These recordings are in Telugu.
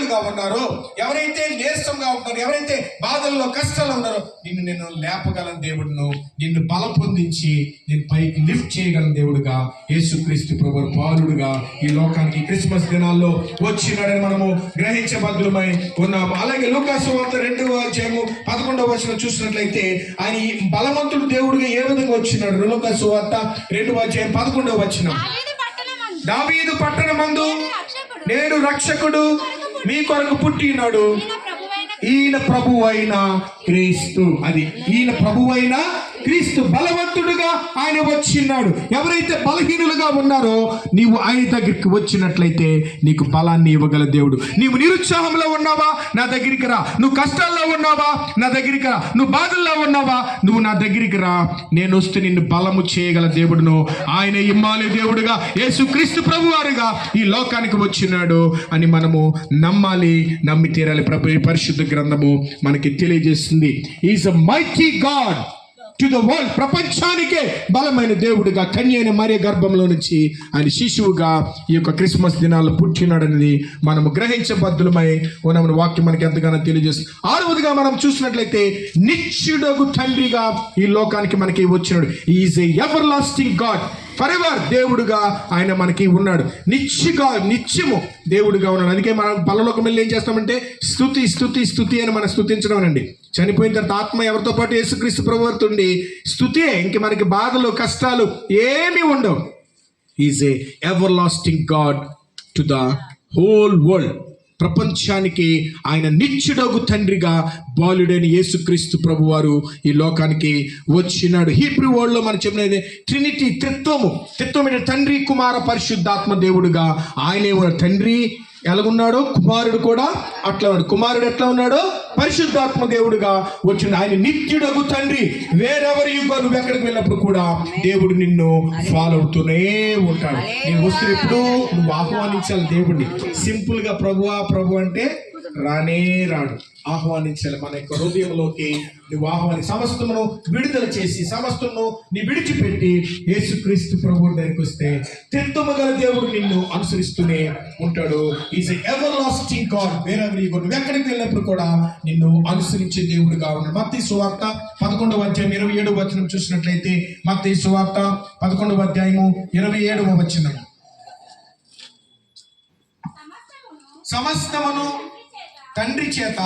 గాయాలుగా ఉన్నారో, ఎవరైతే నీరసంగా ఉన్నారో, ఎవరైతే బాధల్లో కష్టాలు ఉన్నారో, నిన్ను లేపగలను దేవుడును, నిన్ను బలం పొందించి నేను పైకి లిఫ్ట్ చేయగలను దేవుడుగా యేసుక్రీస్తు ప్రభువు పాలుడుగా ఈ లోకానికి క్రిస్మస్ దినాల్లో వచ్చినాడని మనము గ్రహించబద్ధులమై ఉన్నాము. అలాగే లూకాసు వార్త 2:11 చూసినట్లయితే ఆయన బలవంతుడు దేవుడుగా ఏ విధంగా వచ్చినాడు? లూకాసు వార్త 2:11 దావీదు పట్టణమందు నేడు రక్షకుడు మీ కొరకు పుట్టినాడు, ఈయన ప్రభువైన క్రీస్తు. అది ఈయన ప్రభువైన క్రీస్తు బలవంతుడుగా ఆయన వచ్చినాడు. ఎవరైతే బలహీనులుగా ఉన్నారో నీవు ఆయన దగ్గరికి వచ్చినట్లయితే నీకు బలాన్ని ఇవ్వగల దేవుడు. నీవు నిరుత్సాహంలో ఉన్నావా, నా దగ్గరికి రా. నువ్వు కష్టాల్లో ఉన్నావా, నా దగ్గరికి రా. నువ్వు బాధల్లో ఉన్నావా, నువ్వు నా దగ్గరికి రా. నేను వస్తే నిన్ను బలము చేయగల దేవుడును ఆయన ఇమ్మానుయేలు దేవుడుగా యేసుక్రీస్తు ప్రభువారుగా ఈ లోకానికి వచ్చినాడు అని మనము నమ్మాలి, నమ్మి తీరాలి. ప్రభు పరిశుద్ధ గ్రంథము మనకి తెలియజేస్తుంది. Is a mighty God to the world. ప్రపంచానికే బలమైన దేవుడుగా కన్య అయిన మరియ గర్భంలో నుంచి ఆయన శిశువుగా ఈ యొక్క క్రిస్మస్ దినాల్లో పుట్టినాడనేది మనము గ్రహించబద్ధులమై ఉన్నామని వాక్యం మనకి ఎంతగానో తెలియజేస్తుంది. 6వదిగా మనం చూసినట్లయితే నిత్యుడగు తండ్రిగా ఈ లోకానికి మనకి వచ్చినాడు. Is a ever lasting God. Forever దేవుడుగా ఆయన మనకి ఉన్నాడు. నిత్యము దేవుడుగా ఉన్నాడు. అందుకే మనం పరలోకం వెళ్ళి ఏం చేస్తామంటే స్తుతి స్తుతి స్తుతి అని మనం స్తుతించడం అండి. చనిపోయిన తర్వాత ఆత్మ ఎవరితో పాటు యేసుక్రీస్తు ప్రభువుతో ఉండి స్తుతే. ఇంక మనకి బాధలు కష్టాలు ఏమీ ఉండవు. Is a ever lasting God to the whole world. ప్రపంచానికి ఆయన నిత్యుడగు తండ్రిగా బాలుడైన యేసుక్రీస్తు ప్రభువారు ఈ లోకానికి వచ్చినాడు. హీబ్రూ వర్డ్లో మనం చెప్పినది ట్రినిటీ, త్రిత్వము అంటే తండ్రి కుమార పరిశుద్ధాత్మ దేవుడుగా ఆయనే ఉన్న తండ్రి ఎలాగున్నాడో కుమారుడు కూడా అట్లా ఉన్నాడు. కుమారుడు ఎట్లా ఉన్నాడో పరిశుద్ధాత్మ దేవుడుగా వచ్చింది. ఆయన నిత్యుడగు తండ్రి. వేరెవరి నువ్వు ఎక్కడికి వెళ్ళినప్పుడు కూడా దేవుడు నిన్ను ఫాలో అవుతూనే ఉంటాడు. నేను వస్తే ఎప్పుడు నువ్వు ఆహ్వానించాలి దేవుడిని. సింపుల్గా ప్రభు అంటే రానే రాడు. ఆహ్వానించాలి. మన యొక్క హృదయంలోకి నువ్వు సమస్తమును విడుదల చేసి సమస్తమును నీ విడిచిపెట్టి యేసుక్రీస్తు ప్రభువు దగ్గరికి వస్తే త్రిత్వము గల దేవుడు నిన్ను అనుసరిస్తూనే ఉంటాడు. Is ever lasting God. Wherever you go, నువ్వు ఎక్కడికి వెళ్ళినప్పుడు కూడా నిన్ను అనుసరించే దేవుడుగా ఉన్నాడు. మత్తయి సువార్త 11:27 చూసినట్లయితే మత్తయి సువార్త 11:27 సమస్తమును తండ్రి చేత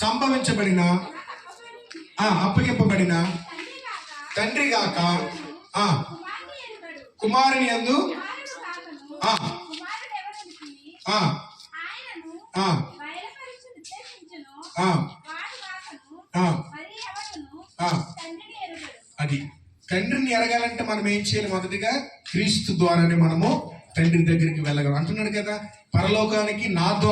సంభవించబడిన అప్పగింపబడిన తండ్రి గాక కుమారుని యందు అది తండ్రిని ఎరగాలంటే మనం ఏం చేయాలి? మొదటిగా క్రీస్తు ద్వారానే మనము తండ్రి దగ్గరికి వెళ్ళగలం అంటున్నాడు కదా. పరలోకానికి నా ద్వారా